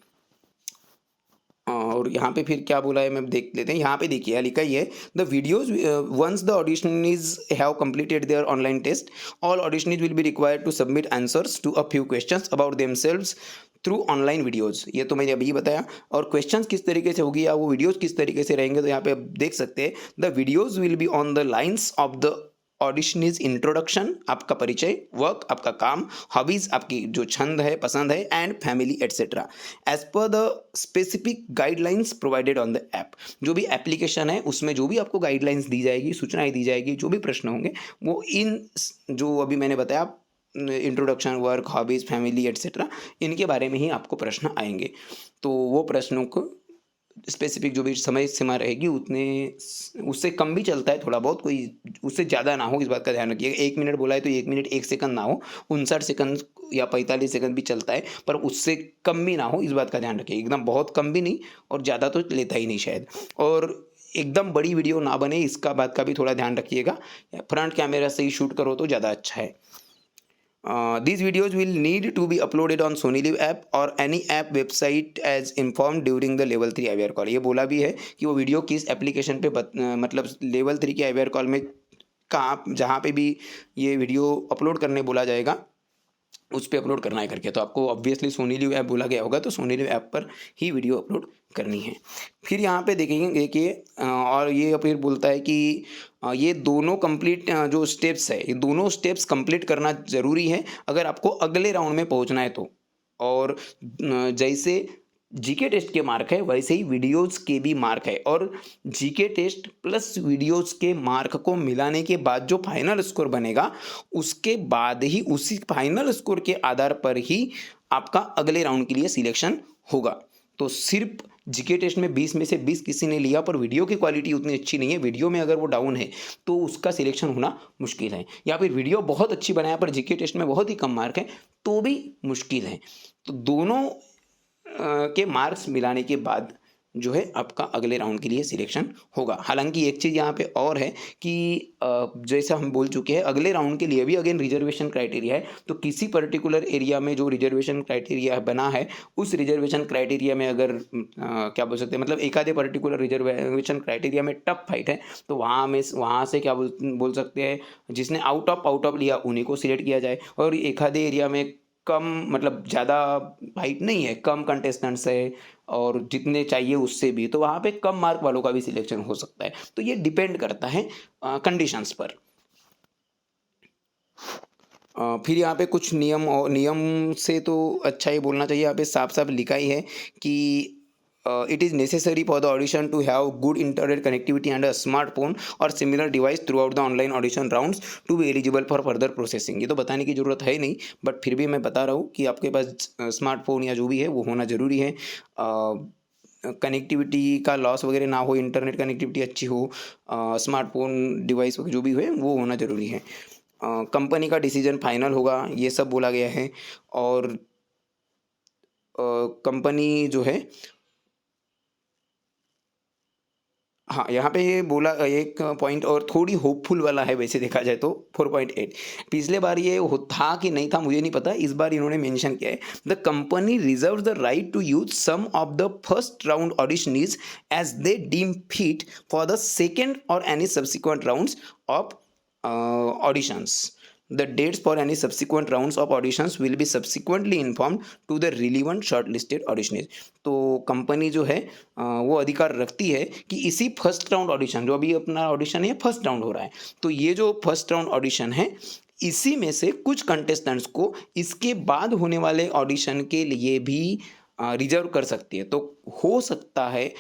और यहाँ पे फिर क्या बोला है मैं देख लेते हैं। यहाँ पे देखिए यहाँ लिखा ही है, the videos once the auditionees have completed their online test, all auditionees will be required to submit answers to a few questions about themselves through online videos. ये तो मैंने अभी बताया। और क्वेश्चंस किस तरीके से होगी या वो वीडियोज़ किस तरीके से रहेंगे, तो यहाँ पे आप देख सकते हैं, the videos will be on the lines of the audition is introduction, आपका परिचय, वर्क आपका काम, हॉबीज आपकी जो छंद है पसंद है, and family etcetera as per the specific guidelines provided on the app. जो भी एप्लीकेशन है उसमें जो भी आपको गाइडलाइंस दी जाएगी, सूचनाएं दी जाएगी, जो भी प्रश्न होंगे वो इन जो अभी मैंने बताया introduction, work, hobbies, family etcetera, इनके बारे में ही आपको प्रश्न आएंगे। तो वो प्रश्नों को स्पेसिफिक जो भी समय सीमा रहेगी उतने, उससे कम भी चलता है थोड़ा बहुत, कोई उससे ज़्यादा ना हो, इस बात का ध्यान रखिएगा। 1 मिनट बोला है तो 1 मिनट 1 सेकंड ना हो, 59 सेकंड या 45 सेकंड भी चलता है, पर उससे कम भी ना हो, इस बात का ध्यान रखिए। एकदम बहुत कम भी नहीं और ज़्यादा तो लेता ही नहीं शायद। और एकदम बड़ी वीडियो ना बने, इसका बात का भी थोड़ा ध्यान रखिएगा। फ्रंट कैमरा से ही शूट करो तो ज़्यादा अच्छा है। These videos will need to be uploaded on SonyLive app or any app website as informed during the level 3 IVR call। ये बोला भी है कि वो वीडियो किस एप्लीकेशन पे मतलब लेवल 3 के IVR कॉल में कहाँ जहाँ पे भी ये वीडियो अपलोड करने बोला जाएगा उस पर अपलोड करना है करके। तो आपको ऑब्वियसली SonyLive ऐप बोला गया होगा तो SonyLive ऐप पर ही वीडियो अपलोड करनी है। फिर यहाँ पे देखेंगे, देखिए और ये फिर बोलता है कि ये दोनों कंप्लीट जो स्टेप्स है, ये दोनों स्टेप्स कंप्लीट करना ज़रूरी है अगर आपको अगले राउंड में पहुँचना है तो। और जैसे जीके टेस्ट के मार्क है वैसे ही वीडियोस के भी मार्क है, और जीके टेस्ट प्लस वीडियोस के मार्क को मिलाने के बाद जो फाइनल स्कोर बनेगा उसके बाद ही उसी फाइनल स्कोर के आधार पर ही आपका अगले राउंड के लिए सिलेक्शन होगा। तो सिर्फ जीके टेस्ट में 20 में से 20 किसी ने लिया पर वीडियो की क्वालिटी उतनी अच्छी नहीं है, वीडियो में अगर वो डाउन है तो उसका सिलेक्शन होना मुश्किल है। या फिर वीडियो बहुत अच्छी बनाया पर जीके टेस्ट में बहुत ही कम मार्क है तो भी मुश्किल है। तो दोनों के मार्क्स मिलाने के बाद जो है आपका अगले राउंड के लिए सिलेक्शन होगा। हालांकि एक चीज़ यहाँ पे और है कि जैसा हम बोल चुके हैं अगले राउंड के लिए भी अगेन रिजर्वेशन क्राइटेरिया है। तो किसी पर्टिकुलर एरिया में जो रिजर्वेशन क्राइटेरिया बना है उस रिजर्वेशन क्राइटेरिया में अगर क्या बोल सकते हैं, मतलब एक आधे पर्टिकुलर रिजर्वेशन क्राइटेरिया में टफ फाइट है तो वहाँ से क्या बोल सकते हैं, जिसने आउट ऑफ लिया उन्हीं को सिलेक्ट किया जाए। और एक आधे एरिया में कम मतलब ज़्यादा हाइट नहीं है, कम कंटेस्टेंट्स है और जितने चाहिए उससे भी, तो वहाँ पे कम मार्क वालों का भी सिलेक्शन हो सकता है। तो ये डिपेंड करता है कंडीशंस पर। फिर यहाँ पे कुछ नियम, और नियम से तो अच्छा ही बोलना चाहिए, यहाँ पे साफ साफ लिखा ही है कि it is necessary for the audition to have good internet connectivity and a smartphone or similar device throughout the online audition rounds to be eligible for further processing। ये तो बताने की ज़रूरत है नहीं, बट फिर भी मैं बता रहा हूँ कि आपके पास स्मार्टफोन या जो भी है वो होना ज़रूरी है। कनेक्टिविटी का लॉस वगैरह ना हो, इंटरनेट कनेक्टिविटी अच्छी हो, स्मार्टफोन डिवाइस जो भी है वो होना ज़रूरी है। कंपनी का डिसीजन फाइनल होगा, ये सब बोला गया है। और कंपनी जो है, हाँ यहाँ पे ये बोला एक पॉइंट और थोड़ी होपफुल वाला है वैसे देखा जाए तो 4.8। पिछले बार ये था कि नहीं था मुझे नहीं पता, इस बार इन्होंने मेंशन किया है, the company reserve the right to use some of the first round auditionees as they deem fit for the second और any subsequent rounds of auditions। The dates for any subsequent rounds of auditions will be subsequently informed to the relevant shortlisted auditionees। तो company जो है वो अधिकार रखती है कि इसी फर्स्ट राउंड ऑडिशन, जो अभी अपना ऑडिशन है फर्स्ट राउंड हो रहा है, तो ये जो फर्स्ट राउंड ऑडिशन है इसी में से कुछ कंटेस्टेंट्स को इसके बाद होने वाले ऑडिशन के लिए भी रिजर्व कर सकती है। तो हो सकता है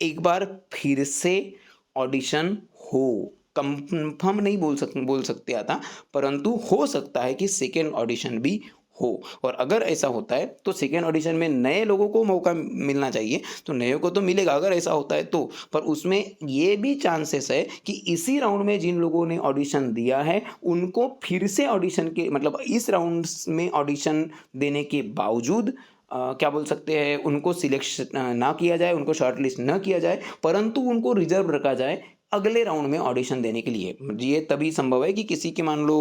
एक बार फिर से ऑडिशन हो, कंफर्म नहीं बोल सकते आता, परंतु हो सकता है कि सेकेंड ऑडिशन भी हो। और अगर ऐसा होता है तो सेकेंड ऑडिशन में नए लोगों को मौका मिलना चाहिए, तो नए को तो मिलेगा अगर ऐसा होता है तो, पर उसमें ये भी चांसेस है कि इसी राउंड में जिन लोगों ने ऑडिशन दिया है उनको फिर से ऑडिशन के मतलब इस राउंड में ऑडिशन देने के बावजूद क्या बोल सकते हैं उनको सिलेक्शन ना किया जाए, उनको शॉर्टलिस्ट ना किया जाए, परंतु उनको रिजर्व रखा जाए अगले राउंड में ऑडिशन देने के लिए। ये तभी संभव है कि किसी के मान लो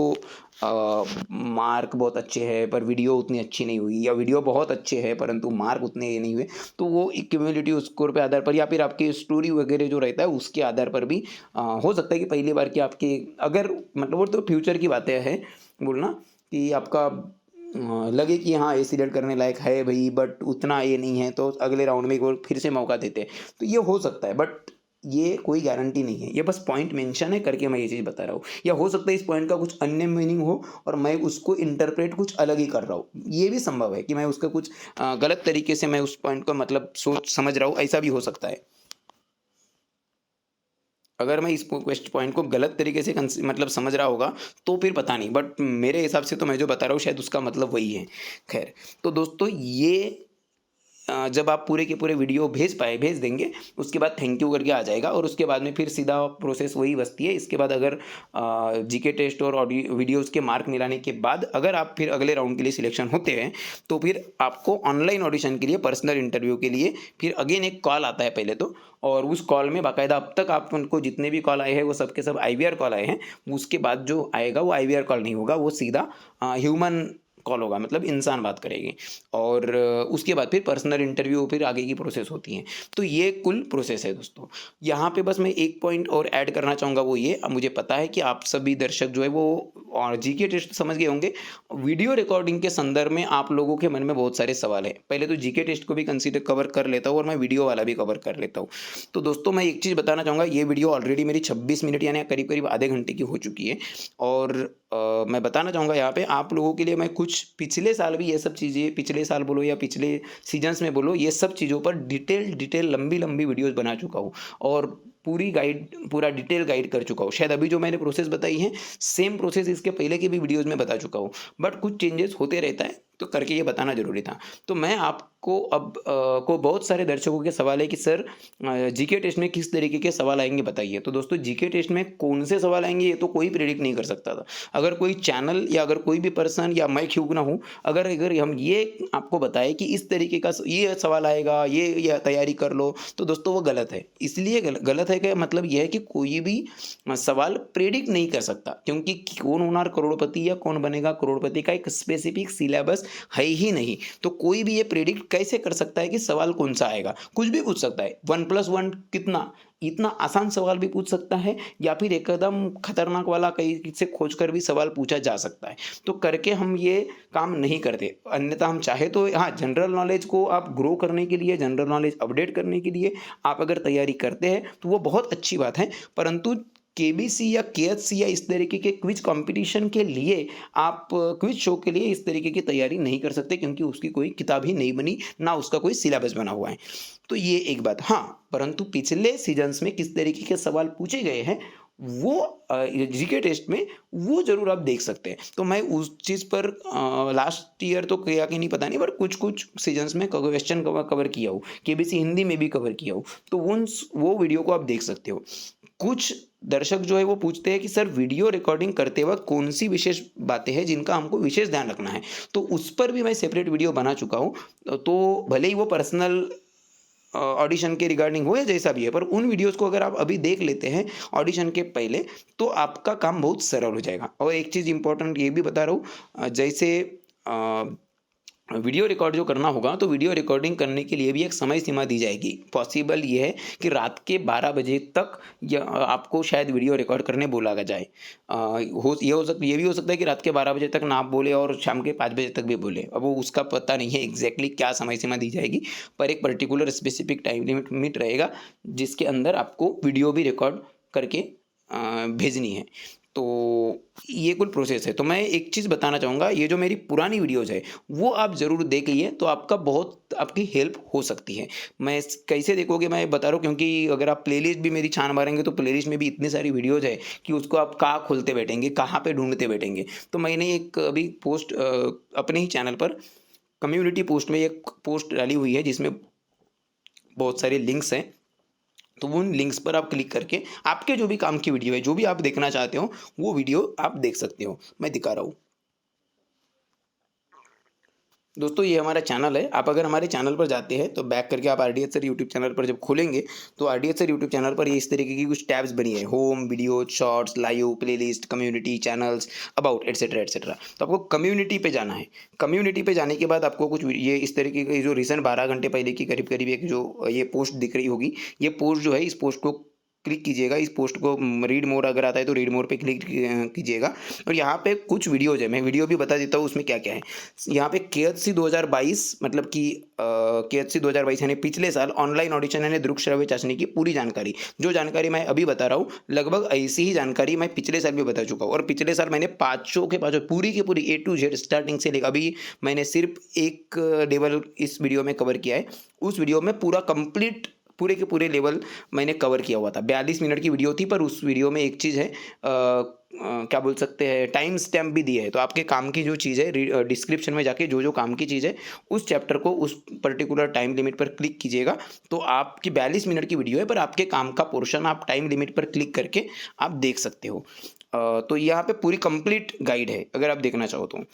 मार्क बहुत अच्छे हैं पर वीडियो उतनी अच्छी नहीं हुई, या वीडियो बहुत अच्छे हैं परंतु मार्क उतने ये नहीं हुए, तो वो क्यूमुलेटिव स्कोर पे आधार पर या फिर आपकी स्टोरी वगैरह जो रहता है उसके आधार पर भी हो सकता है कि पहली बार की आपके अगर मतलब वो तो फ्यूचर की बातें हैं बोलना कि आपका लगे कि हाँ ये सिलेक्ट करने लायक है भाई, बट उतना ये नहीं है तो अगले राउंड में एक बार फिर से मौका देते हैं, तो ये हो सकता है। बट ये कोई गारंटी नहीं है, ये बस पॉइंट मेंशन है करके मैं ये चीज़ बता रहा हूँ। या हो सकता है इस पॉइंट का कुछ अन्य मीनिंग हो और मैं उसको इंटरप्रेट कुछ अलग ही कर रहा हूँ, ये भी संभव है कि मैं उसका कुछ गलत तरीके से मैं उस पॉइंट को मतलब सोच समझ रहा हूँ, ऐसा भी हो सकता है। अगर मैं इस पॉइंट को गलत तरीके से मतलब समझ रहा होगा तो फिर पता नहीं, बट मेरे हिसाब से तो मैं जो बता रहा हूँ शायद उसका मतलब वही है। खैर, तो दोस्तों ये जब आप पूरे के पूरे वीडियो भेज देंगे, उसके बाद थैंक यू करके आ जाएगा और उसके बाद में फिर सीधा प्रोसेस वही बचती है। इसके बाद अगर जीके टेस्ट और ऑडियो वीडियोस के मार्क मिलाने के बाद अगर आप फिर अगले राउंड के लिए सिलेक्शन होते हैं तो फिर आपको ऑनलाइन ऑडिशन के लिए पर्सनल इंटरव्यू के लिए फिर अगेन एक कॉल आता है पहले तो, और उस कॉल में बाकायदा अब तक आप उनको जितने भी कॉल आए हैं वो सब के सब IVR कॉल आए हैं। उसके बाद जो आएगा वो IVR कॉल नहीं होगा, वो सीधा ह्यूमन कॉल होगा, मतलब इंसान बात करेगी। और उसके बाद फिर पर्सनल इंटरव्यू, फिर आगे की प्रोसेस होती है। तो ये कुल प्रोसेस है दोस्तों। यहाँ पे बस मैं एक पॉइंट और ऐड करना चाहूँगा, वो ये, अब मुझे पता है कि आप सभी दर्शक जो है वो और जीके टेस्ट समझ गए होंगे। वीडियो रिकॉर्डिंग के संदर्भ में आप लोगों के मन में बहुत सारे सवाल हैं। पहले तो जीके टेस्ट को भी कंसीडर कवर कर लेता हूँ और मैं वीडियो वाला भी कवर कर लेता हूँ। तो दोस्तों मैं एक चीज़ बताना चाहूँगा, ये वीडियो ऑलरेडी मेरी 26 मिनट यानी करीब करीब आधे घंटे की हो चुकी है। और मैं बताना चाहूँगा यहाँ पे आप लोगों के लिए मैं कुछ पिछले साल भी ये सब चीज़ें, पिछले साल बोलो या पिछले सीजन्स में बोलो, ये सब चीज़ों पर डिटेल लंबी लंबी वीडियोस बना चुका हूँ और पूरा डिटेल गाइड कर चुका हूँ। शायद अभी जो मैंने प्रोसेस बताई है सेम प्रोसेस इसके पहले के भी वीडियोज़ में बता चुका हूँ, बट कुछ चेंजेस होते रहता है तो करके ये बताना जरूरी था। तो मैं आपको अब को बहुत सारे दर्शकों के सवाल है कि सर जीके टेस्ट में किस तरीके के सवाल आएंगे बताइए। तो दोस्तों जीके टेस्ट में कौन से सवाल आएंगे ये तो कोई प्रेडिक्ट नहीं कर सकता था। अगर कोई चैनल या अगर कोई भी पर्सन या मैं क्यों ना हूँ, अगर अगर हम ये आपको बताए कि इस तरीके का ये सवाल आएगा, ये तैयारी कर लो, तो दोस्तों वो गलत है। इसलिए गलत है कि मतलब यह है कि कोई भी सवाल प्रेडिक्ट नहीं कर सकता, क्योंकि कौन होना करोड़पति या कौन बनेगा करोड़पति का एक स्पेसिफिक सिलेबस है ही नहीं। तो कोई भी ये प्रेडिक्ट कैसे कर सकता है कि सवाल कौन सा आएगा? कुछ भी पूछ सकता है। 1+1 कितना, इतना आसान सवाल भी पूछ सकता है, या फिर एकदम खतरनाक वाला कहीं से खोज कर भी सवाल पूछा जा सकता है। तो करके हम ये काम नहीं करते। अन्यथा हम चाहे तो हाँ, जनरल नॉलेज को आप ग्रो करने के लिए, जनरल नॉलेज अपडेट करने के लिए आप अगर तैयारी करते हैं तो वो बहुत अच्छी बात है, परंतु KBC या KHC या इस तरीके के क्विज कंपटीशन के लिए आप क्विज शो के लिए इस तरीके की तैयारी नहीं कर सकते, क्योंकि उसकी कोई किताब ही नहीं बनी, ना उसका कोई सिलेबस बना हुआ है। तो ये एक बात। हाँ, परंतु पिछले सीजन्स में किस तरीके के सवाल पूछे गए हैं वो जीके टेस्ट में वो जरूर आप देख सकते हैं। तो मैं उस चीज़ पर लास्ट ईयर तो किया कि नहीं पता नहीं, बट कुछ कुछ सीजन्स में क्वेश्चन कवर किया हूँ, KBC हिंदी में भी कवर किया हूँ, तो वो वीडियो को आप देख सकते हो। कुछ दर्शक जो है वो पूछते हैं कि सर वीडियो रिकॉर्डिंग करते वक्त कौन सी विशेष बातें हैं जिनका हमको विशेष ध्यान रखना है, तो उस पर भी मैं सेपरेट वीडियो बना चुका हूँ। तो भले ही वो पर्सनल ऑडिशन के रिगार्डिंग हो या जैसा भी है, पर उन वीडियोस को अगर आप अभी देख लेते हैं ऑडिशन के पहले तो आपका काम बहुत सरल हो जाएगा। और एक चीज़ इंपॉर्टेंट ये भी बता रहा हूँ, जैसे वीडियो रिकॉर्ड जो करना होगा तो वीडियो रिकॉर्डिंग करने के लिए भी एक समय सीमा दी जाएगी। पॉसिबल ये है कि रात के 12 बजे तक आपको शायद वीडियो रिकॉर्ड करने बोला जाए। ये भी हो सकता है कि रात के 12 बजे तक ना आप बोले और शाम के 5 बजे तक भी बोले। अब वो उसका पता नहीं है एग्जैक्टली क्या समय सीमा दी जाएगी, पर एक पर्टिकुलर स्पेसिफिक टाइम लिमिट रहेगा जिसके अंदर आपको वीडियो भी रिकॉर्ड करके भेजनी है। तो ये कुल प्रोसेस है। तो मैं एक चीज़ बताना चाहूँगा, ये जो मेरी पुरानी वीडियोज़ है वो आप ज़रूर देख तो आपकी हेल्प हो सकती है। मैं कैसे देखोगे मैं बता रहा हूँ, क्योंकि अगर आप प्लेलिस्ट भी मेरी छान मारेंगे तो प्लेलिस्ट में भी इतनी सारी वीडियोज़ है कि उसको आप कहाँ खोलते बैठेंगे, कहाँ पे ढूंढते बैठेंगे। तो मैंने एक अभी पोस्ट अपने ही चैनल पर कम्युनिटी पोस्ट में एक पोस्ट डाली हुई है जिसमें बहुत सारे लिंक्स हैं। तो उन लिंक्स पर आप क्लिक करके आपके जो भी काम की वीडियो है, जो भी आप देखना चाहते हो वो वीडियो आप देख सकते हो। मैं दिखा रहा हूँ। दोस्तों ये हमारा चैनल है। आप अगर हमारे चैनल पर जाते हैं तो बैक करके आप आरडीएच सर यूट्यूब चैनल पर जब खोलेंगे तो आरडीएच सर यूट्यूब चैनल पर ये इस तरीके की कुछ टैब्स बनी है, home, video, shorts, live, playlist, community, channels, about etcetera etcetera. तो आपको कम्युनिटी पे जाना है। कम्युनिटी पे जाने के बाद आपको कुछ ये इस तरीके की जो रिसेंट 12 घंटे पहले की करीब करीब एक जो ये पोस्ट दिख रही होगी, ये पोस्ट जो है इस पोस्ट को क्लिक कीजिएगा। इस पोस्ट को रीड मोर अगर आता है तो रीड मोर पे क्लिक कीजिएगा और यहाँ पे कुछ वीडियोज है, मैं वीडियो भी बता देता हूँ उसमें क्या क्या है। यहाँ पे केएचसी 2022 मतलब कि केएचसी 2022 यानी पिछले साल ऑनलाइन ऑडिशन यानी दृक श्रव्य चाशनी की पूरी जानकारी, जो जानकारी मैं अभी बता रहा हूँ लगभग ऐसी ही जानकारी मैं पिछले साल भी बता चुका हूँ। और पिछले साल मैंने पाँचों के पाँचों पूरी की पूरी A to Z स्टार्टिंग से लेकर अभी मैंने सिर्फ एक लेवल इस वीडियो में कवर किया है। उस वीडियो में पूरा कंप्लीट पूरे के पूरे लेवल मैंने कवर किया हुआ था। 42 मिनट की वीडियो थी, पर उस वीडियो में एक चीज़ है, क्या बोल सकते हैं, टाइम स्टैम्प भी दिया है। तो आपके काम की जो चीज़ है डिस्क्रिप्शन में जाके जो जो काम की चीज़ है उस चैप्टर को उस पर्टिकुलर टाइम लिमिट पर क्लिक कीजिएगा। तो आपकी 42 मिनट की वीडियो है, पर आपके काम का पोर्शन आप टाइम लिमिट पर क्लिक करके आप देख सकते हो। तो यहाँ पे पूरी कंप्लीट गाइड है अगर आप देखना चाहो तो।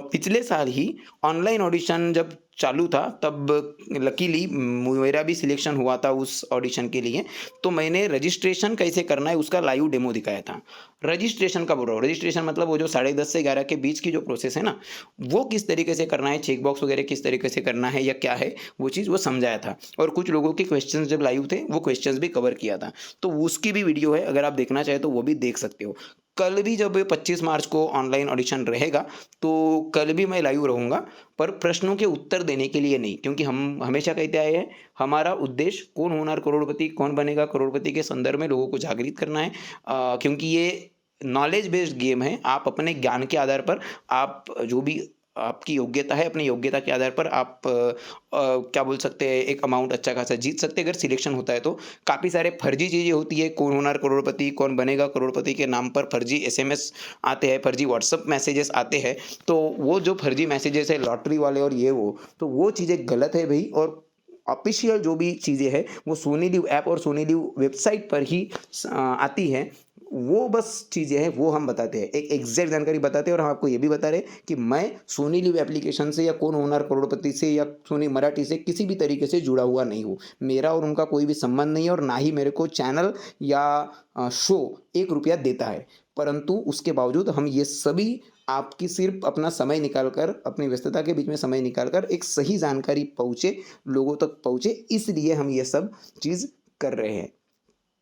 पिछले साल ही ऑनलाइन ऑडिशन जब चालू था तब लकीली मेरा भी सिलेक्शन हुआ था उस ऑडिशन के लिए। तो मैंने रजिस्ट्रेशन कैसे करना है उसका लाइव डेमो दिखाया था। रजिस्ट्रेशन का बोल रहा हूँ, रजिस्ट्रेशन मतलब वो जो 10:30 से 11 के बीच की जो प्रोसेस है ना, वो किस तरीके से करना है, चेक बॉक्स वगैरह किस तरीके से करना है या क्या है वो चीज़ वो समझाया था। और कुछ लोगों के क्वेश्चंस जब लाइव थे वो क्वेश्चंस भी कवर किया था। तो उसकी भी वीडियो है, अगर आप देखना चाहे तो वो भी देख सकते हो। कल भी जब 25 मार्च को ऑनलाइन ऑडिशन रहेगा तो कल भी मैं लाइव रहूँगा, पर प्रश्नों के उत्तर देने के लिए नहीं, क्योंकि हम हमेशा कहते आए हैं हमारा उद्देश्य कौन होना करोड़पति, कौन बनेगा करोड़पति के संदर्भ में लोगों को जागृत करना है। क्योंकि ये नॉलेज बेस्ड गेम है। आप अपने ज्ञान के आधार पर आप जो भी आपकी योग्यता है, अपनी योग्यता के आधार पर आप क्या बोल सकते हैं एक अमाउंट अच्छा खासा जीत सकते हैं अगर सिलेक्शन होता है तो। काफ़ी सारे फर्जी चीज़ें होती है, कौन होना करोड़पति, कौन बनेगा करोड़पति के नाम पर फर्जी एसएमएस आते हैं, फर्जी व्हाट्सअप मैसेजेस आते हैं। तो वो जो फर्जी मैसेजेस है लॉटरी वाले और ये वो, तो वो चीज़ें गलत है भाई। और ऑफिशियल जो भी चीज़ें हैं वो सोनी लिव ऐप और सोनी लिव वेबसाइट पर ही आती है। वो बस चीज़ें हैं वो हम बताते हैं, एक एग्जैक्ट जानकारी बताते हैं। और हम आपको ये भी बता रहे हैं कि मैं सोनी लिव एप्लीकेशन से या कौन होनहार करोड़पति से या सोनी मराठी से किसी भी तरीके से जुड़ा हुआ नहीं हूँ। मेरा और उनका कोई भी संबंध नहीं है और ना ही मेरे को चैनल या शो 1 रुपया देता है। परंतु उसके बावजूद हम ये सभी आपकी सिर्फ अपना समय निकाल कर, अपनी व्यस्तता के बीच में समय निकाल कर एक सही जानकारी पहुँचे, लोगों तक पहुँचे, इसलिए हम ये सब चीज़ कर रहे हैं।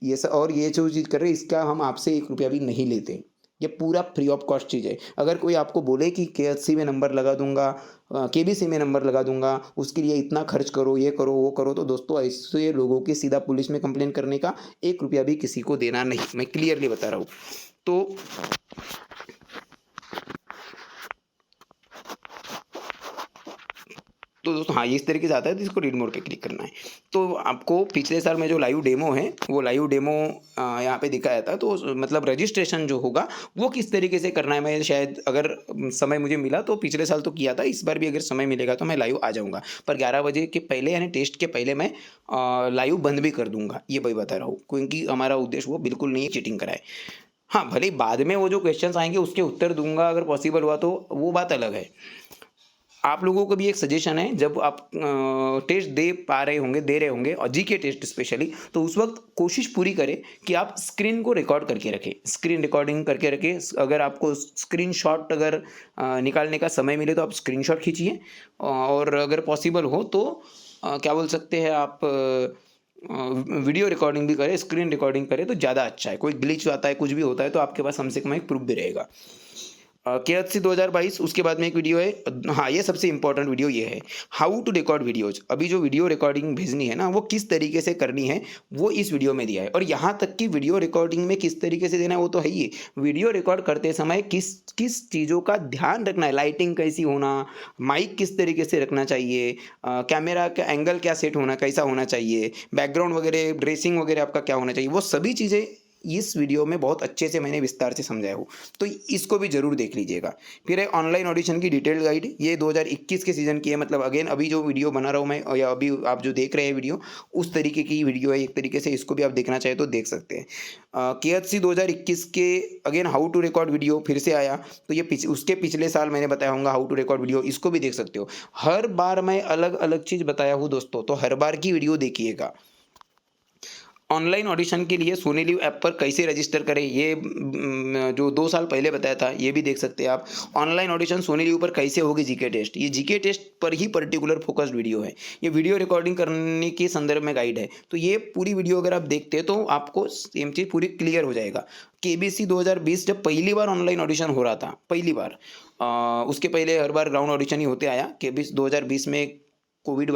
ये सब और ये जो चीज़ कर रहे हैं इसका हम आपसे 1 रुपया भी नहीं लेते। ये पूरा फ्री ऑफ कॉस्ट चीज़ है। अगर कोई आपको बोले कि केएचसी में नंबर लगा दूंगा, केबीसी में नंबर लगा दूंगा, उसके लिए इतना खर्च करो, ये करो वो करो, तो दोस्तों ऐसे लोगों के सीधा पुलिस में कंप्लेन करने का 1 रुपया भी किसी को देना नहीं। मैं क्लियरली बता रहा हूँ। तो दोस्तों हाँ, ये इस तरीके से आता है, तो इसको रीड मोड पे क्लिक करना है। तो आपको पिछले साल में जो लाइव डेमो है वो लाइव डेमो यहाँ पे दिखाया था। तो मतलब रजिस्ट्रेशन जो होगा वो किस तरीके से करना है, मैं शायद अगर समय मुझे मिला तो पिछले साल तो किया था, इस बार भी अगर समय मिलेगा तो मैं लाइव आ जाऊँगा। पर 11 बजे के पहले यानी टेस्ट के पहले मैं लाइव बंद भी कर दूँगा, ये भाई बता रहा हूँ, क्योंकि हमारा उद्देश्य वो बिल्कुल नहीं है चीटिंग कराए। हाँ, भले ही बाद में वो जो क्वेश्चंस आएंगे उसके उत्तर दूंगा अगर पॉसिबल हुआ तो, वो बात अलग है। आप लोगों को भी एक सजेशन है, जब आप टेस्ट दे रहे होंगे और जी के टेस्ट स्पेशली, तो उस वक्त कोशिश पूरी करें कि आप स्क्रीन को रिकॉर्ड करके रखें, स्क्रीन रिकॉर्डिंग करके रखें। अगर आपको स्क्रीनशॉट अगर निकालने का समय मिले तो आप स्क्रीनशॉट खींचिए, और अगर पॉसिबल हो तो क्या बोल सकते हैं आप वीडियो रिकॉर्डिंग भी करें, स्क्रीन रिकॉर्डिंग करें तो ज़्यादा अच्छा है। कोई ग्लिच आता है, कुछ भी होता है तो आपके पास कम से कम एक प्रूफ भी रहेगा। केएचसी 2022 उसके बाद में एक वीडियो है। हाँ, ये सबसे इंपॉर्टेंट वीडियो ये है, हाउ टू रिकॉर्ड वीडियोज। अभी जो वीडियो रिकॉर्डिंग भेजनी है ना वो किस तरीके से करनी है वो इस वीडियो में दिया है। और यहाँ तक कि वीडियो रिकॉर्डिंग में किस तरीके से देना है वो तो है ही। वीडियो रिकॉर्ड करते समय किस किस चीज़ों का ध्यान रखना है, लाइटिंग कैसी होना, माइक किस तरीके से रखना चाहिए, कैमरा का एंगल क्या सेट होना, कैसा होना चाहिए, बैकग्राउंड वगैरह, ड्रेसिंग वगैरह आपका क्या होना चाहिए, वो सभी चीज़ें इस वीडियो में बहुत अच्छे से मैंने विस्तार से समझाया हूँ, तो इसको भी ज़रूर देख लीजिएगा। फिर है ऑनलाइन ऑडिशन की डिटेल्ड गाइड, ये 2021 के सीज़न की है, मतलब अगेन अभी जो वीडियो बना रहा हूँ मैं, या अभी आप जो देख रहे हैं वीडियो, उस तरीके की वीडियो है एक तरीके से, इसको भी आप देखना चाहें तो देख सकते हैं। KHC 2021 के again how to record video फिर से आया, तो ये उसके पिछले साल मैंने बताया होगा हाउ टू रिकॉर्ड वीडियो, इसको भी देख सकते हो। हर बार मैं अलग अलग चीज़ बताया हूँ दोस्तों, तो हर बार की वीडियो देखिएगा। ऑनलाइन ऑडिशन के लिए सोनी लिव ऐप पर कैसे रजिस्टर करें, ये जो 2 साल पहले बताया था, ये भी देख सकते हैं आप। ऑनलाइन ऑडिशन सोनी लिव पर कैसे होगी जीके टेस्ट, ये जीके टेस्ट पर ही पर्टिकुलर फोकस्ड वीडियो है। ये वीडियो रिकॉर्डिंग करने के संदर्भ में गाइड है, तो ये पूरी वीडियो अगर आप देखते हैं तो आपको सेम चीज़ पूरी क्लियर हो जाएगा। KBC 2020 जब पहली बार ऑनलाइन ऑडिशन हो रहा था, पहली बार, उसके पहले हर बार ग्राउंड ऑडिशन ही होते आया। KBC 2020 में कोविड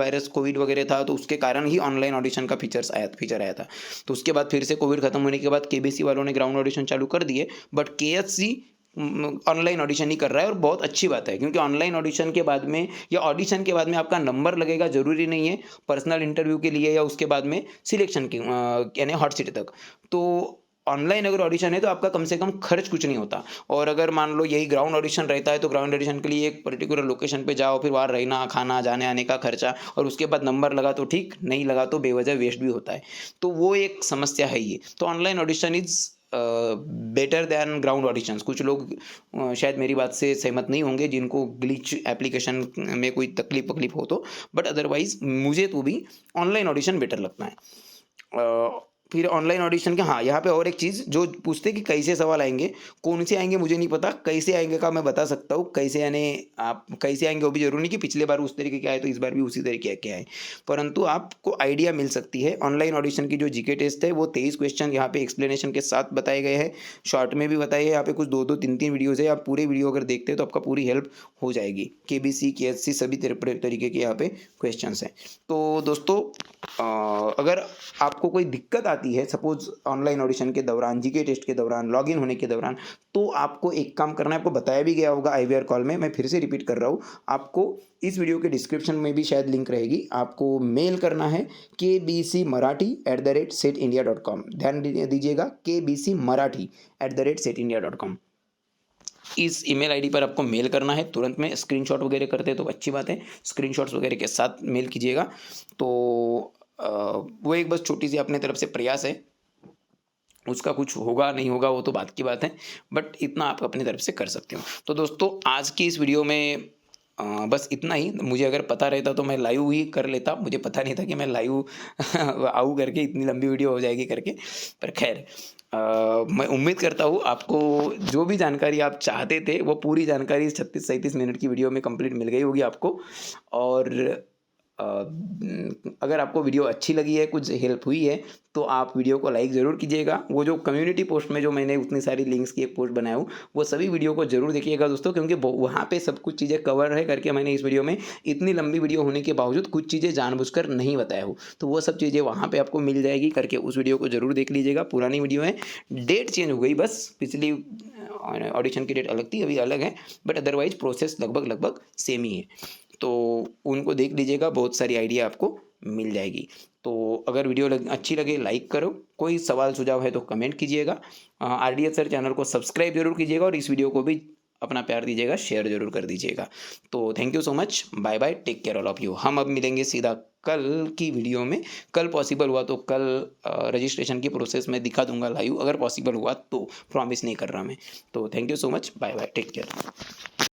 वगैरह था, तो उसके कारण ही ऑनलाइन ऑडिशन का फीचर आया था। तो उसके बाद फिर से कोविड खत्म होने के बाद KBC वालों ने ग्राउंड ऑडिशन चालू कर दिए, बट KHC ऑनलाइन ऑडिशन ही कर रहा है, और बहुत अच्छी बात है, क्योंकि ऑनलाइन ऑडिशन के बाद में या ऑडिशन के बाद में आपका नंबर लगेगा, ज़रूरी नहीं है पर्सनल इंटरव्यू के लिए या उसके बाद में सिलेक्शन की यानी हॉट सीट तक। तो ऑनलाइन अगर ऑडिशन है तो आपका कम से कम खर्च कुछ नहीं होता। और अगर मान लो यही ग्राउंड ऑडिशन रहता है, तो ग्राउंड ऑडिशन के लिए एक पर्टिकुलर लोकेशन पे जाओ, फिर वहाँ रहना खाना जाने आने का खर्चा, और उसके बाद नंबर लगा तो ठीक, नहीं लगा तो बेवजह वेस्ट भी होता है, तो वो एक समस्या है ये। तो online audition is better than ground auditions. कुछ लोग शायद मेरी बात से सहमत नहीं होंगे, जिनको ग्लिच एप्लीकेशन में कोई तकलीफ हो तो, बट अदरवाइज मुझे तो भी ऑनलाइन ऑडिशन बेटर लगता है। फिर ऑनलाइन ऑडिशन के, हाँ, यहाँ पे और एक चीज़ जो पूछते कि कैसे सवाल आएंगे, कौन से आएंगे मुझे नहीं पता, कैसे आएंगे का मैं बता सकता हूँ। कैसे यानी आप कैसे आएंगे वो भी जरूरी नहीं कि पिछले बार उस तरीके के आए तो इस बार भी उसी तरीके के आए, परंतु आपको आइडिया मिल सकती है। ऑनलाइन ऑडिशन की जो जीके टेस्ट है वो 23 क्वेश्चन यहाँ पे एक्सप्लेनेशन के साथ बताए गए हैं, शॉर्ट में भी बताए हैं, यहाँ पे कुछ 2-2 3-3 वीडियोज़ है। आप पूरे वीडियो अगर देखते हैं तो आपका पूरी हेल्प हो जाएगी। KBC KHC सभी तरीके के यहाँ पे क्वेश्चन हैं। तो दोस्तों, अगर आपको कोई दिक्कत आती है सपोज ऑनलाइन ऑडिशन के दौरान, जीके टेस्ट के दौरान, लॉगिन होने के दौरान, तो आपको एक काम करना है। आपको बताया भी गया होगा IVR कॉल में, मैं फिर से रिपीट कर रहा हूँ, आपको इस वीडियो के डिस्क्रिप्शन में भी शायद लिंक रहेगी। आपको मेल करना है kbcmarathi@setindia.com। ध्यान दीजिएगा, kbcmarathi@setindia.com। इस ईमेल आईडी पर आपको मेल करना है। तुरंत में स्क्रीनशॉट वगैरह करते हैं तो अच्छी बात है, स्क्रीनशॉट्स वगैरह के साथ मेल कीजिएगा। तो वो एक बस छोटी सी अपने तरफ से प्रयास है, उसका कुछ होगा नहीं होगा वो तो बात की बात है, बट इतना आप अपनी तरफ से कर सकते हो। तो दोस्तों, आज की इस वीडियो में बस इतना ही। मुझे अगर पता रहता तो मैं लाइव ही कर लेता, मुझे पता नहीं था कि मैं लाइव आऊँ करके, इतनी लंबी वीडियो हो जाएगी करके। पर खैर, मैं उम्मीद करता हूँ आपको जो भी जानकारी आप चाहते थे वो पूरी जानकारी 36-37 मिनट की वीडियो में कंप्लीट मिल गई होगी आपको। और अगर आपको वीडियो अच्छी लगी है, कुछ हेल्प हुई है, तो आप वीडियो को लाइक ज़रूर कीजिएगा। वो जो कम्युनिटी पोस्ट में जो मैंने उतनी सारी लिंक्स की एक पोस्ट बनाया हूँ, वो सभी वीडियो को ज़रूर देखिएगा दोस्तों, क्योंकि वहाँ पे सब कुछ चीज़ें कवर है करके मैंने इस वीडियो में, इतनी लंबी वीडियो होने के बावजूद कुछ चीज़ें जानबूझकर नहीं बताया हूँ, तो वो सब चीज़ें वहाँ पर आपको मिल जाएगी करके उस वीडियो को ज़रूर देख लीजिएगा। पुरानी वीडियो है, डेट चेंज हो गई बस, पिछली ऑडिशन की डेट अलग थी, अभी अलग है, बट अदरवाइज प्रोसेस लगभग सेम ही है। तो उनको देख लीजिएगा, बहुत सारी आइडिया आपको मिल जाएगी। तो अगर वीडियो अच्छी लगे लाइक करो, कोई सवाल सुझाव है तो कमेंट कीजिएगा। RDS सर चैनल को सब्सक्राइब जरूर कीजिएगा, और इस वीडियो को भी अपना प्यार दीजिएगा, शेयर जरूर कर दीजिएगा। तो thank you so much, bye bye, take care all of you. हम अब मिलेंगे सीधा कल की वीडियो में। कल पॉसिबल हुआ तो कल रजिस्ट्रेशन की प्रोसेस में दिखा दूंगा लाइव, अगर पॉसिबल हुआ तो, प्रॉमिस नहीं कर रहा मैं। तो thank you so much, bye bye, take care.